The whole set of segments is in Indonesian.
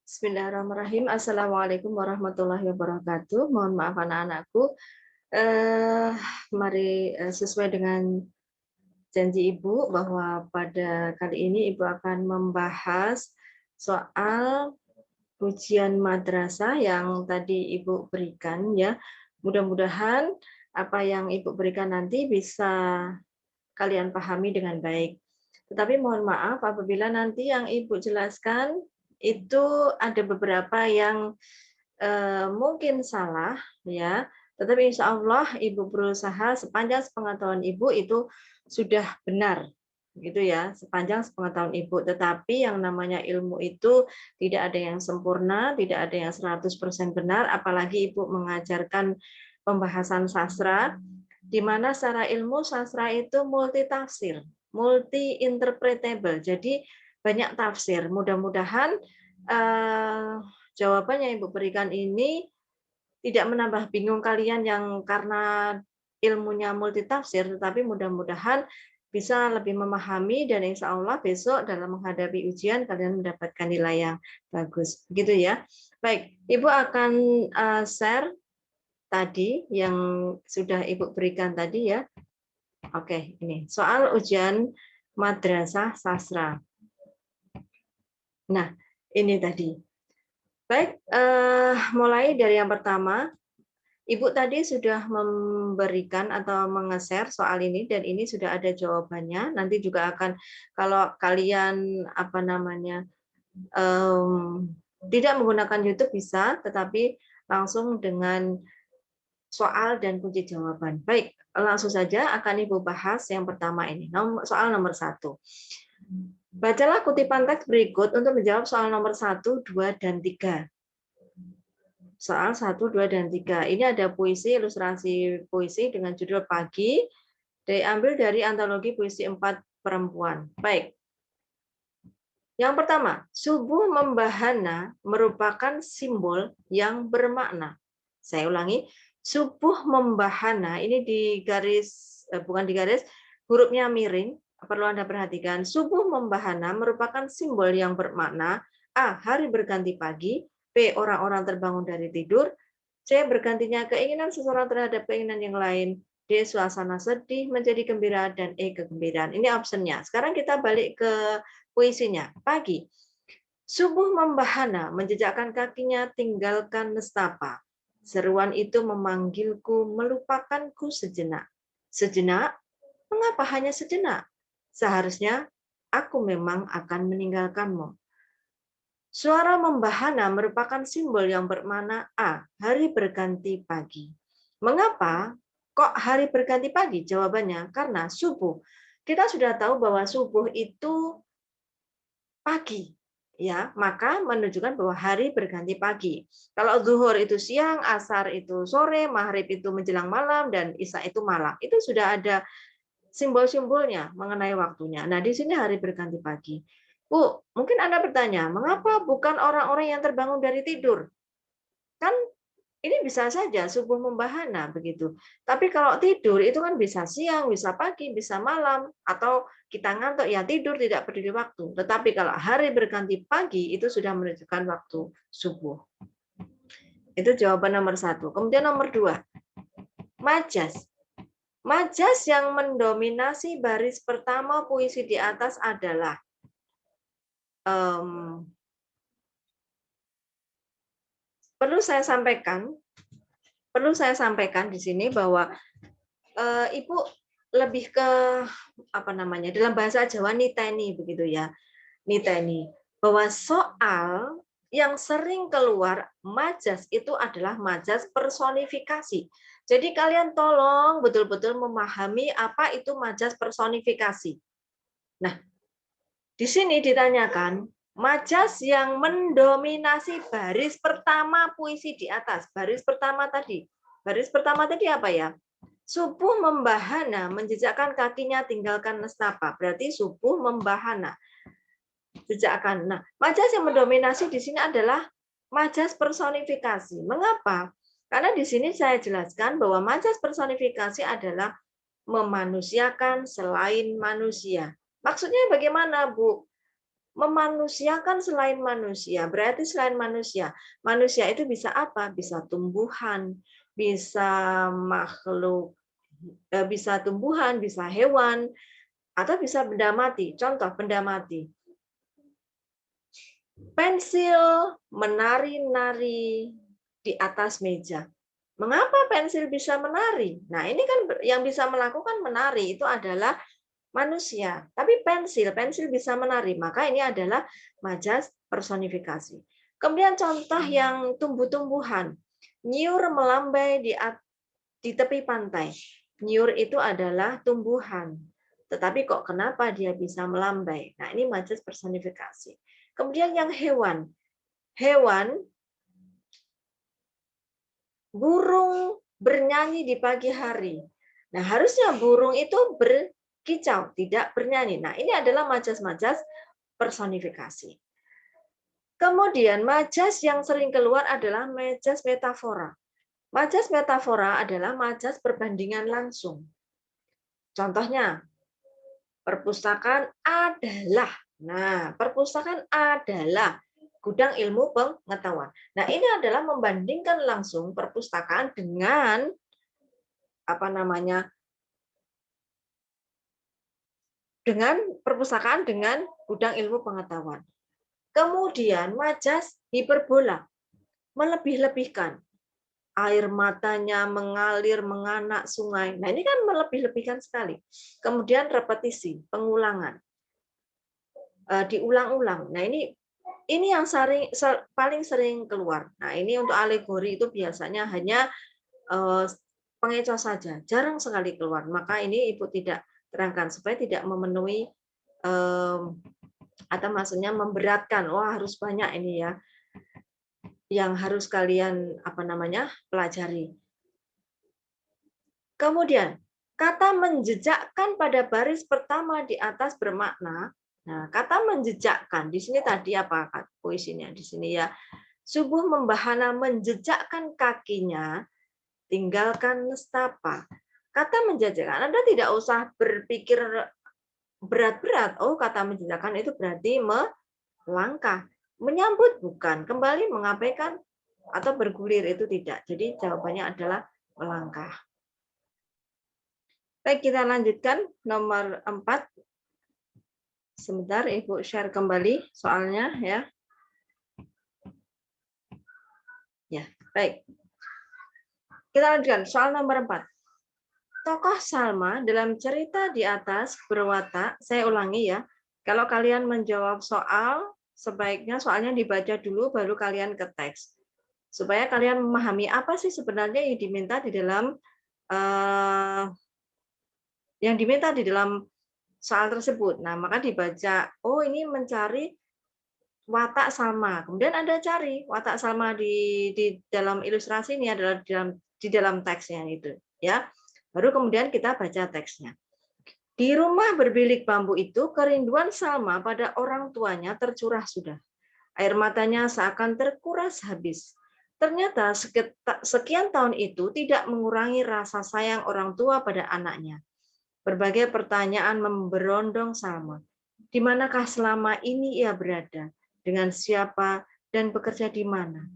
Bismillahirrahmanirrahim. Assalamualaikum warahmatullahi wabarakatuh. Mohon maaf anak-anakku. Eh, Mari sesuai dengan janji Ibu bahwa pada kali ini Ibu akan membahas soal ujian madrasah yang tadi Ibu berikan ya. Mudah-mudahan apa yang Ibu berikan nanti bisa kalian pahami dengan baik. Tetapi mohon maaf apabila nanti yang Ibu jelaskan itu ada beberapa yang mungkin salah ya, tetapi insya Allah Ibu berusaha sepanjang sepengetahuan Ibu itu sudah benar gitu ya, sepanjang sepengetahuan Ibu. Tetapi yang namanya ilmu itu tidak ada yang sempurna, tidak ada yang 100% benar, apalagi Ibu mengajarkan pembahasan sastra di mana secara ilmu sastra itu multi tafsir, multi interpretable. Jadi banyak tafsir. Mudah-mudahan jawaban yang Ibu berikan ini tidak menambah bingung kalian yang karena ilmunya multitafsir, tetapi mudah-mudahan bisa lebih memahami dan insya Allah besok dalam menghadapi ujian kalian mendapatkan nilai yang bagus. Begitu ya. Baik, Ibu akan share tadi yang sudah Ibu berikan tadi ya. Oke, ini soal ujian madrasah sastra. Nah, ini tadi. Baik, mulai dari yang pertama, Ibu tadi sudah memberikan atau menge-share soal ini dan ini sudah ada jawabannya. Nanti juga akan kalau kalian tidak menggunakan YouTube bisa, tetapi langsung dengan soal dan kunci jawaban. Baik, langsung saja akan Ibu bahas yang pertama ini, soal nomor 1. Bacalah kutipan teks berikut untuk menjawab soal nomor 1, 2, dan 3. Soal 1, 2, dan 3. Ini ada puisi, ilustrasi puisi dengan judul Pagi, diambil dari antologi puisi 4 perempuan. Baik. Yang pertama, subuh membahana merupakan simbol yang bermakna. Saya ulangi, subuh membahana, ini di garis, bukan di garis, hurufnya miring, perlu Anda perhatikan. Subuh membahana merupakan simbol yang bermakna, A. Hari berganti pagi, B. Orang-orang terbangun dari tidur, C. Bergantinya keinginan seseorang terhadap keinginan yang lain, D. Suasana sedih menjadi gembira, dan E. Kegembiraan. Ini optionnya. Sekarang kita balik ke puisinya. Pagi. Subuh membahana, menjejakkan kakinya, tinggalkan nestapa. Seruan itu memanggilku, melupakanku sejenak. Sejenak? Mengapa hanya sejenak? Seharusnya aku memang akan meninggalkanmu. Suara membahana merupakan simbol yang bermakna A. Hari berganti pagi. Mengapa kok hari berganti pagi? Jawabannya karena subuh. Kita sudah tahu bahwa subuh itu pagi, ya, maka menunjukkan bahwa hari berganti pagi. Kalau zuhur itu siang, asar itu sore, maghrib itu menjelang malam, dan isya itu malam. Itu sudah ada simbol-simbolnya mengenai waktunya. Nah, di sini hari berganti pagi. Bu, mungkin Anda bertanya, mengapa bukan orang-orang yang terbangun dari tidur? Kan ini bisa saja subuh membahana begitu. Tapi kalau tidur itu kan bisa siang, bisa pagi, bisa malam, atau kita ngantuk ya tidur tidak peduli waktu. Tetapi kalau hari berganti pagi itu sudah menunjukkan waktu subuh. Itu jawaban nomor 1. Kemudian nomor 2, majas. Majas yang mendominasi baris pertama puisi di atas adalah perlu saya sampaikan di sini bahwa Ibu lebih ke dalam bahasa Jawa niteni begitu ya. Niteni bahwa soal yang sering keluar majas itu adalah majas personifikasi. Jadi kalian tolong betul-betul memahami apa itu majas personifikasi. Nah, di sini ditanyakan majas yang mendominasi baris pertama puisi di atas. Baris pertama tadi apa ya? Subuh membahana, menjejakkan kakinya, tinggalkan nestapa. Berarti subuh membahana, jejakkan. Nah, majas yang mendominasi di sini adalah majas personifikasi. Mengapa? Karena di sini saya jelaskan bahwa majas personifikasi adalah memanusiakan selain manusia. Maksudnya bagaimana, Bu? Memanusiakan selain manusia, berarti selain manusia. Manusia itu bisa apa? Bisa tumbuhan, bisa makhluk, bisa tumbuhan, bisa hewan, atau bisa benda mati. Contoh benda mati. Pensil menari-nari di atas meja. Mengapa pensil bisa menari? Nah, ini kan yang bisa melakukan menari itu adalah manusia. Tapi pensil bisa menari. Maka ini adalah majas personifikasi. Kemudian contoh yang tumbuh-tumbuhan. Nyur melambai di tepi pantai. Nyur itu adalah tumbuhan. Tetapi kok kenapa dia bisa melambai? Nah, ini majas personifikasi. Kemudian yang hewan. Hewan, burung bernyanyi di pagi hari. Nah, harusnya burung itu berkicau, tidak bernyanyi. Nah, ini adalah majas-majas personifikasi. Kemudian majas yang sering keluar adalah majas metafora. Majas metafora adalah majas perbandingan langsung. Contohnya, perpustakaan adalah. Nah, perpustakaan adalah gudang ilmu pengetahuan. Nah, ini adalah membandingkan langsung perpustakaan dengan dengan perpustakaan dengan gudang ilmu pengetahuan. Kemudian majas hiperbola, melebih-lebihkan. Air matanya mengalir menganak sungai. Nah, ini kan melebih-lebihkan sekali. Kemudian repetisi, pengulangan. Diulang-ulang. Nah, ini yang paling sering keluar. Nah, ini untuk alegori itu biasanya hanya pengecoh saja, jarang sekali keluar. Maka ini Ibu tidak terangkan supaya tidak memenuhi atau maksudnya memberatkan. Wah, harus banyak ini ya yang harus kalian pelajari. Kemudian kata menjejakkan pada baris pertama di atas bermakna. Nah, kata menjejakkan di sini tadi apa puisinya di sini ya? Subuh membahana menjejakkan kakinya, tinggalkan nestapa. Kata menjejakkan, Anda tidak usah berpikir berat-berat. Oh, kata menjejakkan itu berarti melangkah. Menyambut bukan, kembali mengabaikan atau bergulir itu tidak. Jadi jawabannya adalah melangkah. Baik, kita lanjutkan nomor 4. Sebentar, Ibu share kembali soalnya ya. Ya, baik. Kita lanjutkan soal nomor 4. Tokoh Salma dalam cerita di atas berwatak, saya ulangi ya. Kalau kalian menjawab soal, sebaiknya soalnya dibaca dulu baru kalian ke teks. Supaya kalian memahami apa sih sebenarnya yang diminta di dalam soal tersebut. Nah, maka dibaca, oh ini mencari watak Salma. Kemudian Anda cari watak Salma di dalam ilustrasi ini adalah di dalam teksnya itu, ya. Baru kemudian kita baca teksnya. Di rumah berbilik bambu itu, kerinduan Salma pada orang tuanya tercurah sudah. Air matanya seakan terkuras habis. Ternyata sekian tahun itu tidak mengurangi rasa sayang orang tua pada anaknya. Berbagai pertanyaan memberondong Salma. Di manakah selama ini ia berada? Dengan siapa dan bekerja di mana?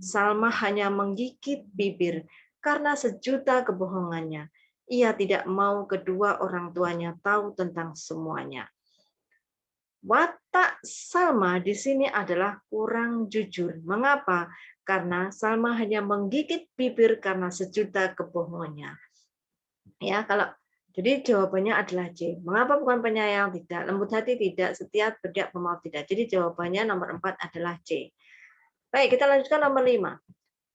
Salma hanya menggigit bibir karena sejuta kebohongannya. Ia tidak mau kedua orang tuanya tahu tentang semuanya. Watak Salma di sini adalah kurang jujur. Mengapa? Karena Salma hanya menggigit bibir karena sejuta kebohongannya. Ya, jadi jawabannya adalah C. Mengapa bukan penyayang? Tidak. Lembut hati? Tidak. Setia, berdiam, pemaaf? Tidak. Jadi jawabannya nomor 4 adalah C. Baik, kita lanjutkan nomor 5.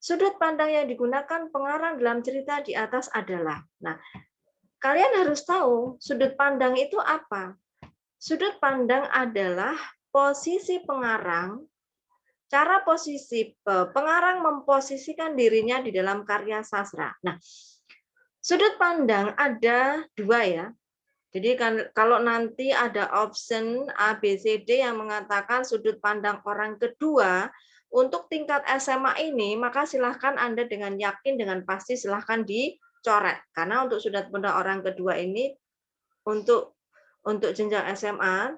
Sudut pandang yang digunakan pengarang dalam cerita di atas adalah. Nah, kalian harus tahu sudut pandang itu apa. Sudut pandang adalah posisi pengarang, cara posisi pengarang memposisikan dirinya di dalam karya sastra. Nah, sudut pandang ada 2 ya. Jadi kalau nanti ada option A, B, C, D yang mengatakan sudut pandang orang kedua untuk tingkat SMA ini, maka silahkan Anda dengan yakin, dengan pasti silahkan dicoret. Karena untuk sudut pandang orang kedua ini untuk jenjang SMA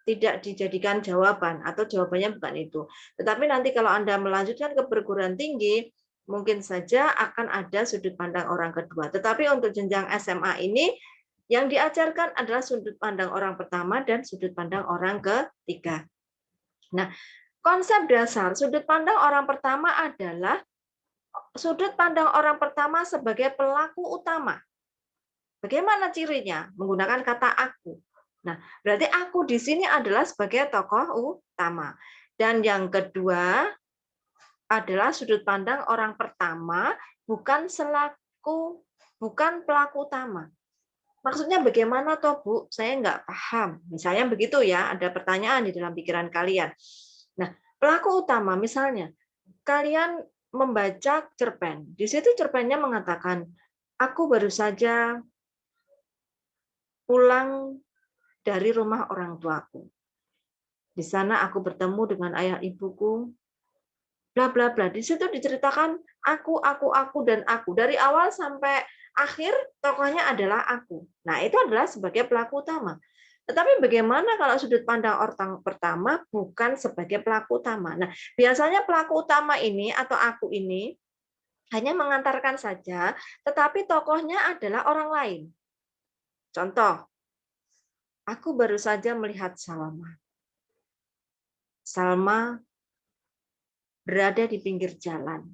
tidak dijadikan jawaban atau jawabannya bukan itu. Tetapi nanti kalau Anda melanjutkan ke perguruan tinggi, mungkin saja akan ada sudut pandang orang kedua. Tetapi untuk jenjang SMA ini yang diajarkan adalah sudut pandang orang pertama dan sudut pandang orang ketiga. Nah, konsep dasar sudut pandang orang pertama adalah sudut pandang orang pertama sebagai pelaku utama. Bagaimana cirinya? Menggunakan kata aku. Nah, berarti aku di sini adalah sebagai tokoh utama. Dan yang kedua adalah sudut pandang orang pertama bukan pelaku utama. Maksudnya bagaimana toh Bu? Saya nggak paham. Misalnya begitu ya, ada pertanyaan di dalam pikiran kalian. Nah, pelaku utama misalnya, kalian membaca cerpen. Di situ cerpennya mengatakan, aku baru saja pulang dari rumah orang tuaku. Di sana aku bertemu dengan ayah ibuku, bla bla bla. Di situ diceritakan aku dan aku. Dari awal sampai akhir tokohnya adalah aku. Nah, itu adalah sebagai pelaku utama. Tetapi bagaimana kalau sudut pandang orang pertama bukan sebagai pelaku utama? Nah, biasanya pelaku utama ini atau aku ini hanya mengantarkan saja, tetapi tokohnya adalah orang lain. Contoh, aku baru saja melihat Salma. Salma berada di pinggir jalan.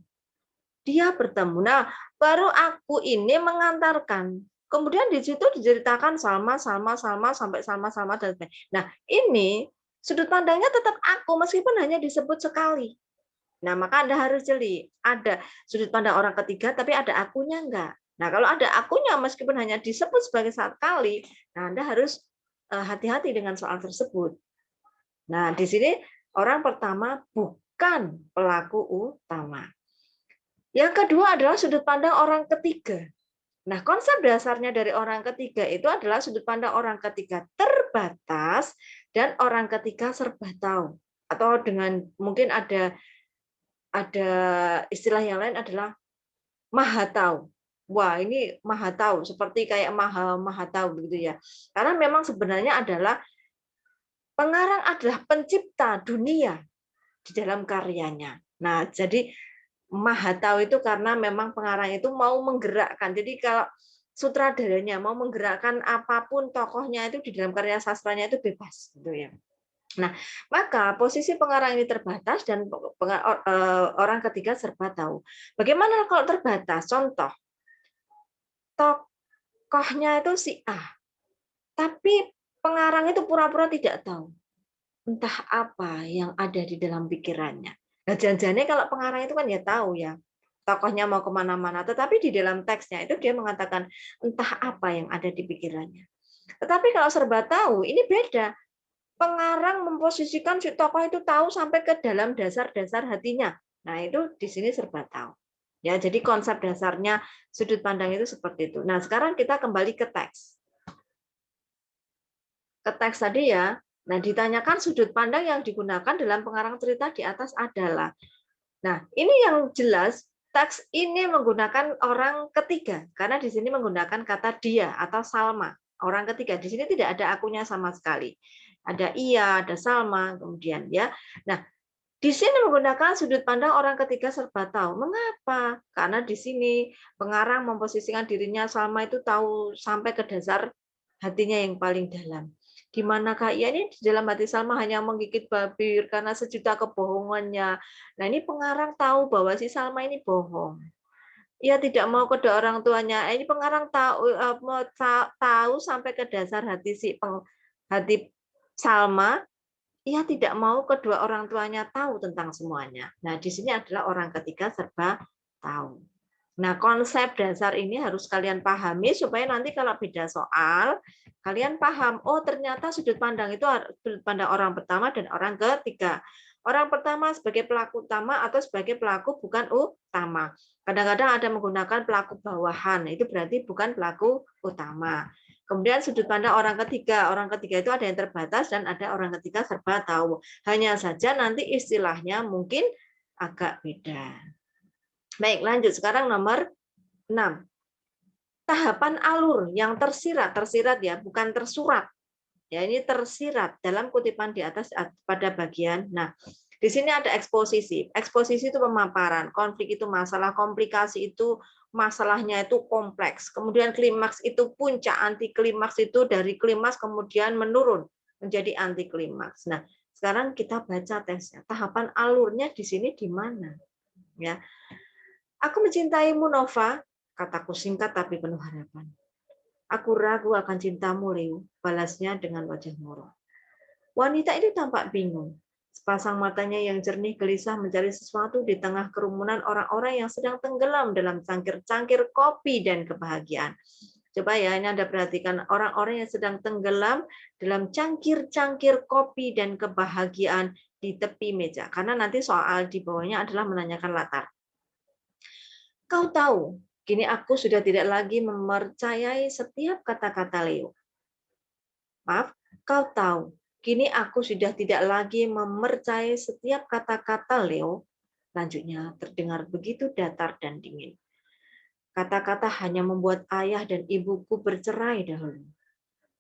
Dia bertemu. Nah, baru aku ini mengantarkan. Kemudian di situ diceritakan Salma sampai Salma dan sebagainya. Nah, ini sudut pandangnya tetap aku meskipun hanya disebut sekali. Nah, maka Anda harus jeli. Ada sudut pandang orang ketiga tapi ada akunya enggak. Nah, kalau ada akunya meskipun hanya disebut sebagai sekali, nah Anda harus hati-hati dengan soal tersebut. Nah, di sini orang pertama bukan pelaku utama. Yang kedua adalah sudut pandang orang ketiga. Nah, konsep dasarnya dari orang ketiga itu adalah sudut pandang orang ketiga terbatas dan orang ketiga serba tahu. Atau dengan mungkin ada istilah yang lain adalah maha tahu. Wah, ini maha tahu, seperti kayak maha tahu begitu ya. Karena memang sebenarnya adalah pengarang adalah pencipta dunia di dalam karyanya. Nah, jadi maha tahu itu karena memang pengarang itu mau menggerakkan. Jadi kalau sutradaranya mau menggerakkan apapun tokohnya itu di dalam karya sastranya itu bebas gitu ya. Nah, maka posisi pengarang ini terbatas dan orang ketiga serba tahu. Bagaimana kalau terbatas? Contoh, tokohnya itu si A, tapi pengarang itu pura-pura tidak tahu entah apa yang ada di dalam pikirannya. Nah, jangan-jangan kalau pengarang itu kan ya tahu ya, tokohnya mau kemana-mana, tetapi di dalam teksnya itu dia mengatakan entah apa yang ada di pikirannya. Tetapi kalau serba tahu, ini beda. Pengarang memposisikan si tokoh itu tahu sampai ke dalam dasar-dasar hatinya. Nah, itu di sini serba tahu. Ya, jadi konsep dasarnya sudut pandang itu seperti itu. Nah, sekarang kita kembali ke teks. Ke teks tadi ya. Nah, ditanyakan sudut pandang yang digunakan dalam pengarang cerita di atas adalah. Nah, ini yang jelas teks ini menggunakan orang ketiga karena di sini menggunakan kata dia atau Salma, orang ketiga. Di sini tidak ada akunya sama sekali. Ada ia, ada Salma, kemudian ya. Nah, di sini menggunakan sudut pandang orang ketiga serba tahu. Mengapa? Karena di sini pengarang memposisikan dirinya Salma itu tahu sampai ke dasar hatinya yang paling dalam. Di manakah ia ini di dalam hati Salma hanya menggigit babir karena sejuta kebohongannya. Nah, ini pengarang tahu bahwa si Salma ini bohong. Ia tidak mau kedua orang tuanya. Ini pengarang tahu sampai ke dasar hati hati Salma. Ia tidak mau kedua orang tuanya tahu tentang semuanya. Nah, di sini adalah orang ketiga serba tahu. Nah, konsep dasar ini harus kalian pahami supaya nanti kalau beda soal, kalian paham, oh ternyata sudut pandang itu sudut pandang orang pertama dan orang ketiga. Orang pertama sebagai pelaku utama atau sebagai pelaku bukan utama. Kadang-kadang ada menggunakan pelaku bawahan, itu berarti bukan pelaku utama. Kemudian sudut pandang orang ketiga itu ada yang terbatas dan ada orang ketiga serba tahu. Hanya saja nanti istilahnya mungkin agak beda. Baik, lanjut. Sekarang nomor 6. Tahapan alur yang tersirat ya, bukan tersurat. Ya, ini tersirat dalam kutipan di atas pada bagian. Nah, di sini ada eksposisi. Eksposisi itu pemaparan, konflik itu masalah, komplikasi itu masalahnya itu kompleks. Kemudian klimaks itu puncak, anti klimaks itu dari klimaks kemudian menurun menjadi anti klimaks. Nah, sekarang kita baca teksnya. Tahapan alurnya di sini di mana? Ya. Aku mencintaimu, Nova, kataku singkat tapi penuh harapan. Aku ragu akan cintamu, Leo, balasnya dengan wajah murung. Wanita itu tampak bingung. Sepasang matanya yang jernih gelisah mencari sesuatu di tengah kerumunan orang-orang yang sedang tenggelam dalam cangkir-cangkir kopi dan kebahagiaan. Coba ya, ini Anda perhatikan orang-orang yang sedang tenggelam dalam cangkir-cangkir kopi dan kebahagiaan di tepi meja. Karena nanti soal di bawahnya adalah menanyakan latar. Kau tahu, kini aku sudah tidak lagi mempercayai setiap kata-kata Leo. Maaf, kau tahu, kini aku sudah tidak lagi mempercayai setiap kata-kata Leo. Lanjutnya terdengar begitu datar dan dingin. Kata-kata hanya membuat ayah dan ibuku bercerai dahulu.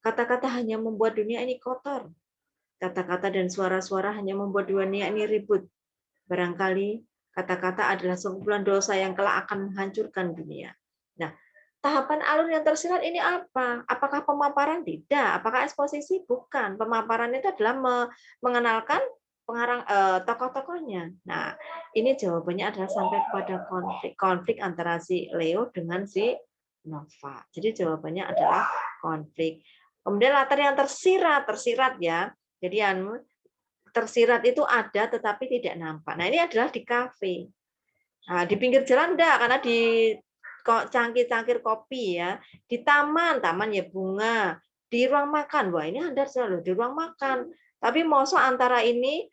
Kata-kata hanya membuat dunia ini kotor. Kata-kata dan suara-suara hanya membuat dunia ini ribut. Barangkali kata-kata adalah sekumpulan dosa yang kelak akan menghancurkan dunia. Nah, tahapan alur yang tersirat ini apa? Apakah pemaparan? Tidak. Apakah eksposisi? Bukan. Pemaparan itu adalah mengenalkan pengarang tokoh-tokohnya. Nah, ini jawabannya adalah sampai kepada konflik antara si Leo dengan si Nova. Jadi jawabannya adalah konflik. Kemudian latar yang tersirat ya. Jadi tersirat itu ada tetapi tidak nampak. Nah, ini adalah di kafe. Nah, di pinggir jalan enggak, karena di cangkir-cangkir kopi ya. Di taman, taman ya bunga. Di ruang makan, wah ini Anda selalu di ruang makan. Tapi mosok antara ini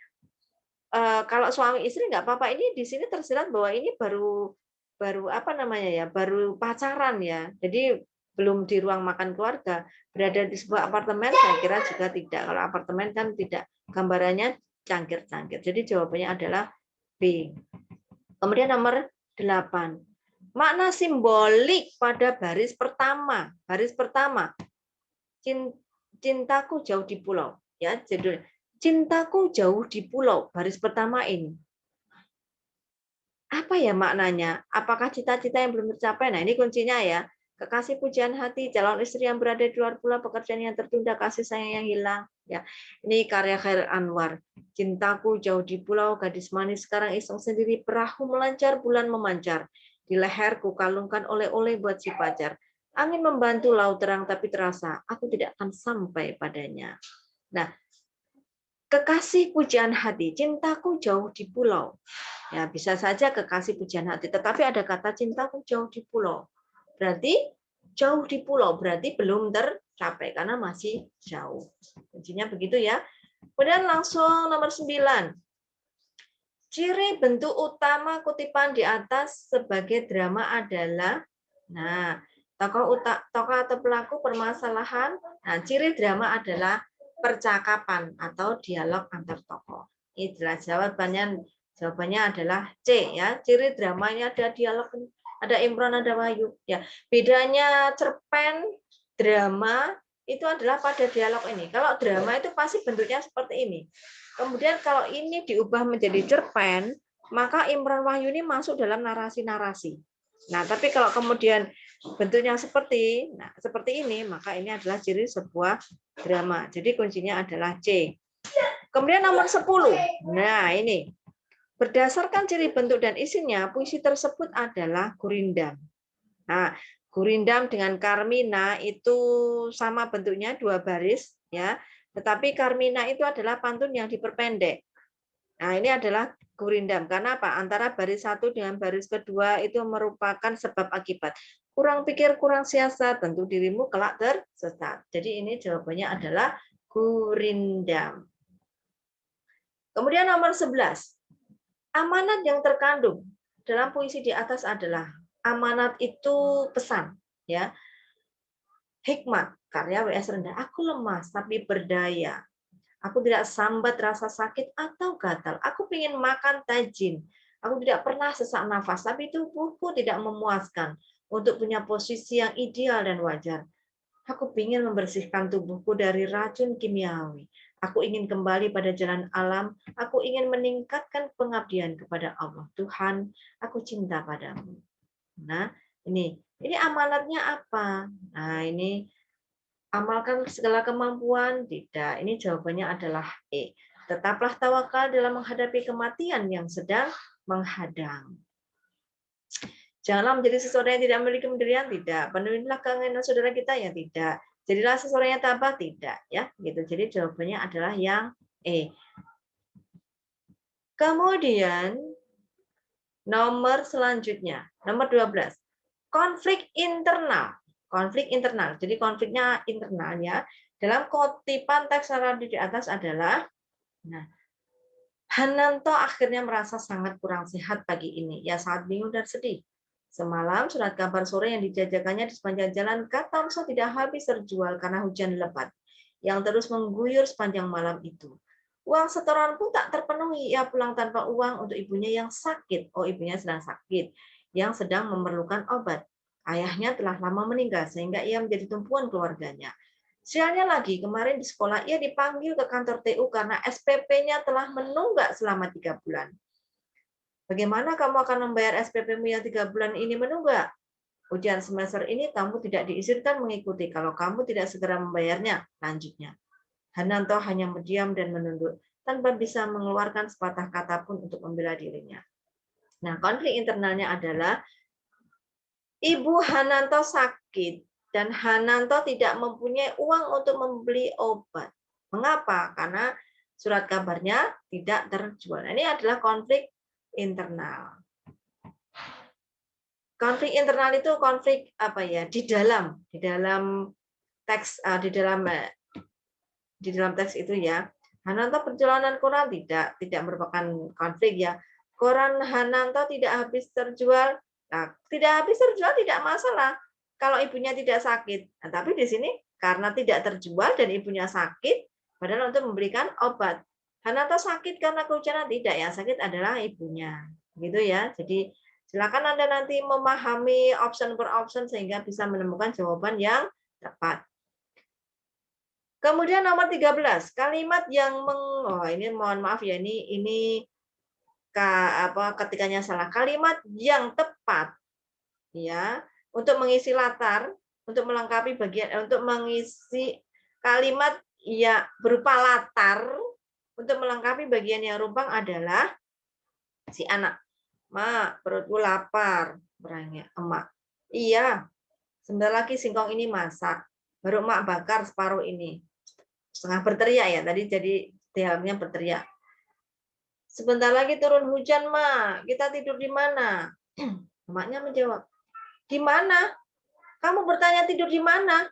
kalau suami istri nggak apa-apa. Ini di sini tersirat bahwa ini baru apa namanya ya, baru pacaran ya. Jadi belum di ruang makan keluarga, berada di sebuah apartemen, saya kira juga tidak. Kalau apartemen kan tidak, gambarannya cangkir-cangkir. Jadi jawabannya adalah B. Kemudian nomor 8. Makna simbolik pada baris pertama. Baris pertama, cintaku jauh di pulau. Ya, judul cintaku jauh di pulau. Baris pertama ini. Apa ya maknanya? Apakah cita-cita yang belum tercapai? Nah, ini kuncinya ya. Kekasih pujian hati, calon istri yang berada di luar pulau, pekerjaan yang tertunda, kasih sayang yang hilang. Ya, ini karya Khairil Anwar. Cintaku jauh di pulau, gadis manis sekarang iseng sendiri, perahu melancar, bulan memancar. Di leherku kalungkan oleh-oleh buat si pacar. Angin membantu laut terang, tapi terasa aku tidak akan sampai padanya. Nah, kekasih pujian hati, cintaku jauh di pulau. Ya, bisa saja kekasih pujian hati, tetapi ada kata cintaku jauh di pulau. Berarti jauh di pulau, berarti belum tercapai karena masih jauh. Kuncinya begitu ya. Kemudian langsung nomor 9. Ciri bentuk utama kutipan di atas sebagai drama adalah, nah, tokoh atau pelaku permasalahan. Nah, ciri drama adalah percakapan atau dialog antar tokoh. Ini jelas jawabannya adalah C ya. Ciri dramanya ada dialog, ada Imron, ada Wahyu ya. Bedanya cerpen drama itu adalah pada dialog ini. Kalau drama itu pasti bentuknya seperti ini. Kemudian kalau ini diubah menjadi cerpen, maka Imron Wahyu ini masuk dalam narasi-narasi. Nah, tapi kalau kemudian bentuknya seperti ini, maka ini adalah ciri sebuah drama. Jadi kuncinya adalah C. Kemudian nomor 10. Nah, ini. Berdasarkan ciri bentuk dan isinya, puisi tersebut adalah gurindam. Nah, gurindam dengan Karmina itu sama bentuknya, 2 baris ya. Tetapi Karmina itu adalah pantun yang diperpendek. Nah, ini adalah gurindam. Karena apa? Antara baris 1 dengan baris kedua itu merupakan sebab akibat. Kurang pikir, kurang siasat, tentu dirimu kelak tersesat. Jadi ini jawabannya adalah gurindam. Kemudian nomor 11. Amanat yang terkandung dalam puisi di atas adalah amanat itu pesan, ya. Hikmat, karya W.S. Rendah. Aku lemas tapi berdaya. Aku tidak sambat rasa sakit atau gatal. Aku ingin makan tajin. Aku tidak pernah sesak nafas, tapi tubuhku tidak memuaskan untuk punya posisi yang ideal dan wajar. Aku ingin membersihkan tubuhku dari racun kimiawi. Aku ingin kembali pada jalan alam. Aku ingin meningkatkan pengabdian kepada Allah. Tuhan, aku cinta padamu. Nah, ini amanatnya apa? Nah, ini amalkan segala kemampuan. Tidak, ini jawabannya adalah E. Tetaplah tawakal dalam menghadapi kematian yang sedang menghadang. Janganlah menjadi seseorang yang tidak memiliki pendirian, tidak. Penuhilah keinginan saudara kita, yang tidak. Jadilah seseorang yang tabah, tidak. Ya, gitu. Jadi jawabannya adalah yang E. Kemudian nomor selanjutnya, nomor 12. Konflik internal. Konflik internal. Jadi konfliknya internalnya dalam kutipan teks di atas adalah, nah, Hananto akhirnya merasa sangat kurang sehat pagi ini. Ia sangat bingung dan sedih. Semalam surat kabar sore yang dijajakannya di sepanjang jalan Katamso tidak habis terjual karena hujan lebat yang terus mengguyur sepanjang malam itu. Uang setoran pun tak terpenuhi. Ia pulang tanpa uang untuk ibunya yang sakit. Oh, ibunya sedang sakit, yang sedang memerlukan obat. Ayahnya telah lama meninggal sehingga ia menjadi tumpuan keluarganya. Sialnya lagi, kemarin di sekolah ia dipanggil ke kantor TU karena SPP-nya telah menunggak selama 3 bulan. Bagaimana kamu akan membayar SPP-mu yang 3 bulan ini menunggak? Ujian semester ini kamu tidak diizinkan mengikuti kalau kamu tidak segera membayarnya, lanjutnya. Hananto hanya mendiam dan menunduk, tanpa bisa mengeluarkan sepatah kata pun untuk membela dirinya. Nah, konflik internalnya adalah Ibu Hananto sakit dan Hananto tidak mempunyai uang untuk membeli obat. Mengapa? Karena surat kabarnya tidak terjual. Ini adalah konflik internal. Konflik internal itu konflik apa ya? Di dalam teks di dalam teks itu ya. Hananto perjalanan koran tidak merupakan konflik ya. Koran Hananto tidak habis terjual. Nah, tidak habis terjual tidak masalah kalau ibunya tidak sakit. Nah, tapi di sini karena tidak terjual dan ibunya sakit, padahal untuk memberikan obat. Hananto sakit karena kehujanan, tidak, yang sakit adalah ibunya. Gitu ya. Jadi silakan Anda nanti memahami option per option sehingga bisa menemukan jawaban yang tepat. Kemudian nomor 13, kalimat yang ini mohon maaf ya, ini ketikanya salah. Kalimat yang tepat ya untuk mengisi latar, untuk melengkapi bagian untuk mengisi kalimat ya berupa latar untuk melengkapi bagian yang rumpang adalah si anak. Mak, perutku lapar, berangnya emak. Iya, sebentar lagi singkong ini masak. Baru emak bakar separuh ini. Setengah berteriak ya, tadi jadi dialognya berteriak. Sebentar lagi turun hujan, Mak. Kita tidur di mana? Emaknya menjawab, di mana? Kamu bertanya tidur di mana?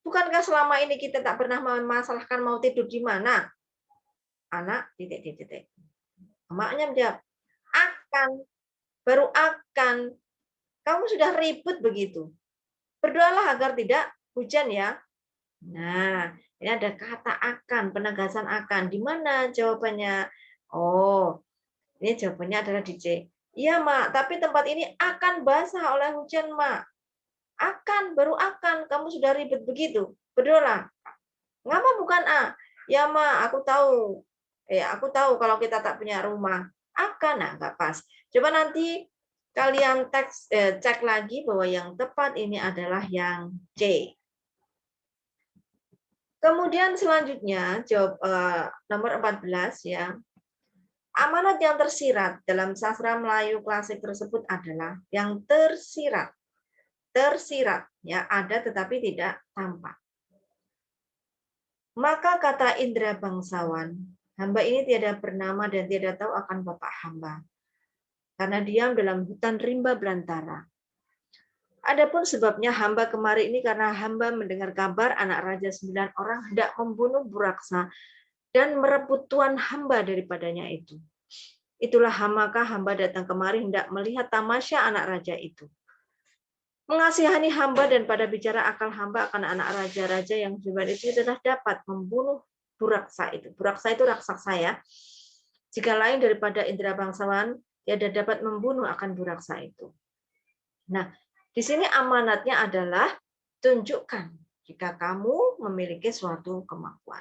Bukankah selama ini kita tak pernah memasalahkan mau tidur di mana? Anak, titik. Emaknya menjawab, akan, baru akan. Kamu sudah ribut begitu. Berdoalah agar tidak hujan ya. Nah, ini ada kata akan, penegasan akan. Di mana jawabannya? Oh, ini jawabannya adalah di C. Iya, Mak, tapi tempat ini akan basah oleh hujan, Mak. Akan, baru akan. Kamu sudah ribet begitu. Berdoa. Ngapa bukan A? Ya, Mak, aku tahu kalau kita tak punya rumah. Akan, nah, nggak pas. Coba nanti kalian cek lagi bahwa yang tepat ini adalah yang C. Kemudian selanjutnya jawab nomor 14 ya. Amanat yang tersirat dalam sastra Melayu klasik tersebut adalah yang tersirat. Tersirat ya, ada tetapi tidak tampak. Maka kata Indra bangsawan, hamba ini tiada bernama dan tiada tahu akan bapak hamba. Karena diam dalam hutan rimba belantara. Adapun sebabnya hamba kemari ini karena hamba mendengar kabar anak raja 9 orang hendak membunuh Buraksa dan merebut tuan hamba daripadanya itu. Itulah maka hamba datang kemari hendak melihat tamasya anak raja itu. Mengasihani hamba dan pada bicara akal hamba akan anak raja-raja yang hebat itu adalah dapat membunuh Buraksa itu. Buraksa itu raksasa ya. Jika lain daripada Indra bangsawan, tiada dapat membunuh akan Buraksa itu. Nah, di sini amanatnya adalah tunjukkan jika kamu memiliki suatu kemampuan.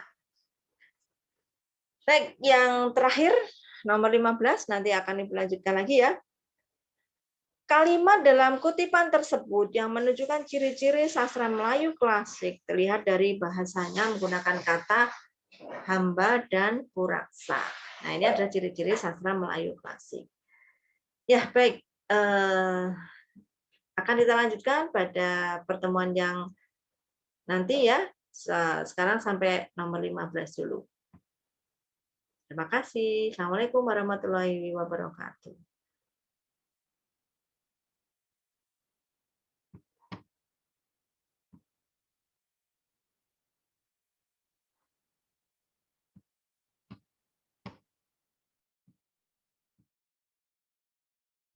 Baik, yang terakhir nomor 15 nanti akan Ibu lanjutkan lagi ya. Kalimat dalam kutipan tersebut yang menunjukkan ciri-ciri sastra Melayu klasik terlihat dari bahasanya menggunakan kata hamba dan puraksa. Nah, ini adalah ciri-ciri sastra Melayu klasik. Ya, baik. Akan kita lanjutkan pada pertemuan yang nanti ya. Sekarang sampai nomor 15 dulu. Terima kasih. Assalamualaikum warahmatullahi wabarakatuh.